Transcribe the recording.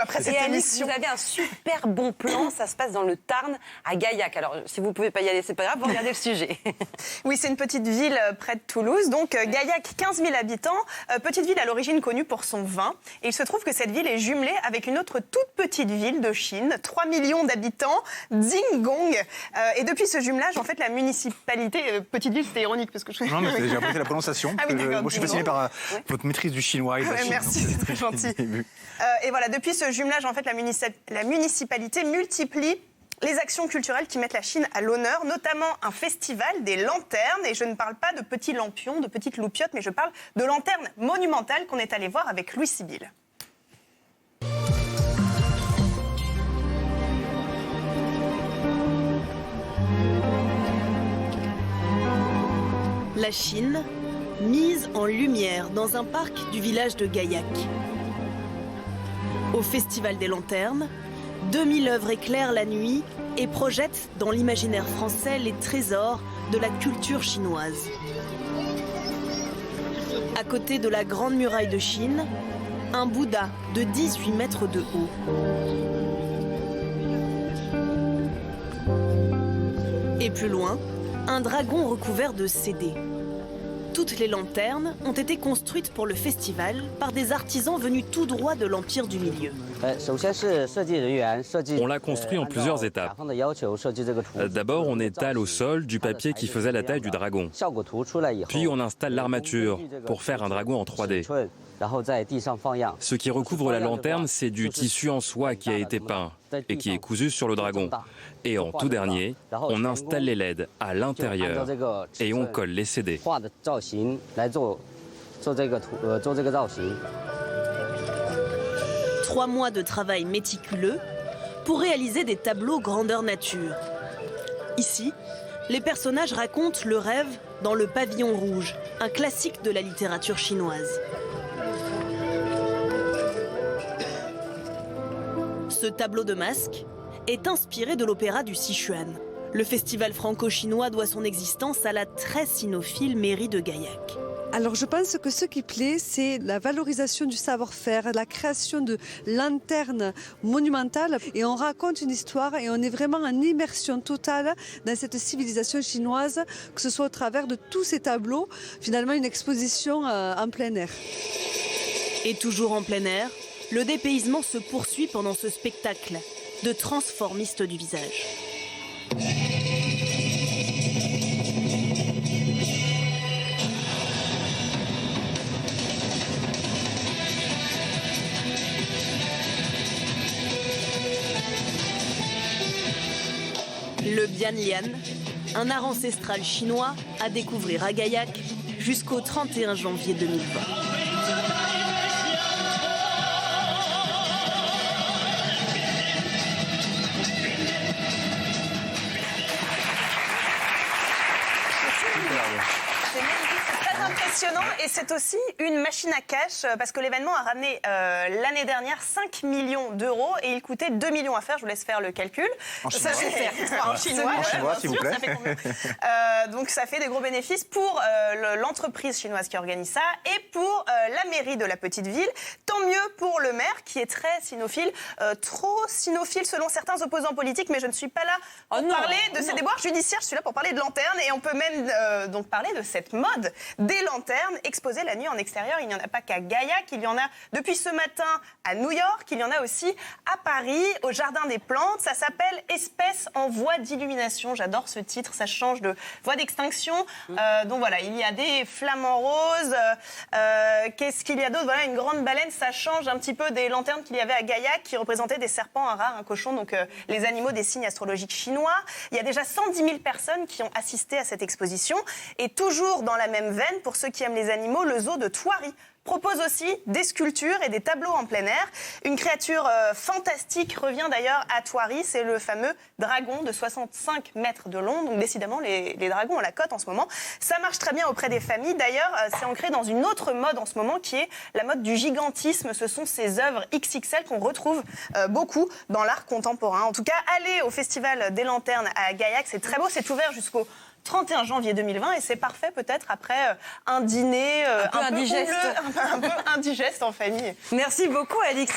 Après cette émission. Vous avez un super bon plan, ça se passe dans le Tarn, à Gaillac. Alors, si vous ne pouvez pas y aller, c'est pas grave, vous regardez le sujet. Oui, c'est une petite ville près de Toulouse. Donc, Gaillac, 15 000 habitants. Petite ville à l'origine connue pour son vin. Et il se trouve que cette ville est jumelée avec une autre toute petite ville de Chine, 3 millions d'habitants, Jingong. Et depuis ce jumelage, en fait, la municipalité... petite ville, c'était ironique parce que je... Non, mais j'ai apprécié la prononciation. Ah oui, moi, je suis fasciné par votre maîtrise du chinois et de la Chine. Merci, c'est très gentil. Et voilà, depuis ce jumelage, en fait, la municipalité multiplie les actions culturelles qui mettent la Chine à l'honneur, notamment un festival des lanternes. Et je ne parle pas de petits lampions, de petites loupiottes, mais je parle de lanternes monumentales qu'on est allé voir avec Louis Sibylle. La Chine, mise en lumière dans un parc du village de Gaillac. Au Festival des Lanternes, 2000 œuvres éclairent la nuit et projettent dans l'imaginaire français les trésors de la culture chinoise. À côté de la Grande Muraille de Chine, un Bouddha de 18 mètres de haut. Et plus loin, un dragon recouvert de CD. Toutes les lanternes ont été construites pour le festival par des artisans venus tout droit de l'Empire du Milieu. On l'a construit en plusieurs étapes. D'abord, on étale au sol du papier qui faisait la taille du dragon. Puis on installe l'armature pour faire un dragon en 3D. Ce qui recouvre la lanterne, c'est du tissu en soie qui a été peint et qui est cousu sur le dragon. Et en tout dernier, on installe les LED à l'intérieur et on colle les CD. 3 mois de travail méticuleux pour réaliser des tableaux grandeur nature. Ici, les personnages racontent le rêve dans le pavillon rouge, un classique de la littérature chinoise. Ce tableau de masque est inspiré de l'opéra du Sichuan. Le festival franco-chinois doit son existence à la très sinophile mairie de Gaillac. Alors je pense que ce qui plaît, c'est la valorisation du savoir-faire, la création de lanternes monumentales. Et on raconte une histoire et on est vraiment en immersion totale dans cette civilisation chinoise, que ce soit au travers de tous ces tableaux, finalement une exposition en plein air. Et toujours en plein air, le dépaysement se poursuit pendant ce spectacle de transformistes du visage. Le Bianlian, un art ancestral chinois à découvrir à Gaillac jusqu'au 31 janvier 2020. Impressionnant, et c'est aussi une machine à cash parce que l'événement a ramené l'année dernière 5 millions d'euros et il coûtait 2 millions à faire. Je vous laisse faire le calcul. En chinois, en chinois, s'il vous plaît. Ça fait combien donc ça fait des gros bénéfices pour l'entreprise chinoise qui organise ça et pour la mairie de la petite ville. Tant mieux pour le maire qui est très sinophile, trop sinophile selon certains opposants politiques, mais je ne suis pas là pour parler de ces déboires judiciaires, je suis là pour parler de lanternes et on peut même donc parler de cette mode des lanternes exposées la nuit en extérieur. Il n'y en a pas qu'à Gaillac, il y en a depuis ce matin à New York, il y en a aussi à Paris, au Jardin des Plantes. Ça s'appelle Espèces en voie d'illumination. J'adore ce titre, ça change de voie d'extinction. Donc voilà, il y a des flamants roses. Qu'est-ce qu'il y a d'autre? Voilà, une grande baleine, ça change un petit peu des lanternes qu'il y avait à Gaillac qui représentaient des serpents, un rat, un cochon, donc les animaux des signes astrologiques chinois. Il y a déjà 110 000 personnes qui ont assisté à cette exposition. Et toujours dans la même veine, pour ceux qui aiment les animaux, le zoo de Thoiry propose aussi des sculptures et des tableaux en plein air. Une créature fantastique revient d'ailleurs à Thoiry, c'est le fameux dragon de 65 mètres de long. Donc décidément, les dragons ont la cote en ce moment. Ça marche très bien auprès des familles. D'ailleurs, c'est ancré dans une autre mode en ce moment qui est la mode du gigantisme. Ce sont ces œuvres XXL qu'on retrouve beaucoup dans l'art contemporain. En tout cas, allez au Festival des Lanternes à Gaillac, c'est très beau, c'est ouvert jusqu'au 31 janvier 2020 et c'est parfait peut-être après un dîner un peu indigeste en famille. Merci beaucoup Alix.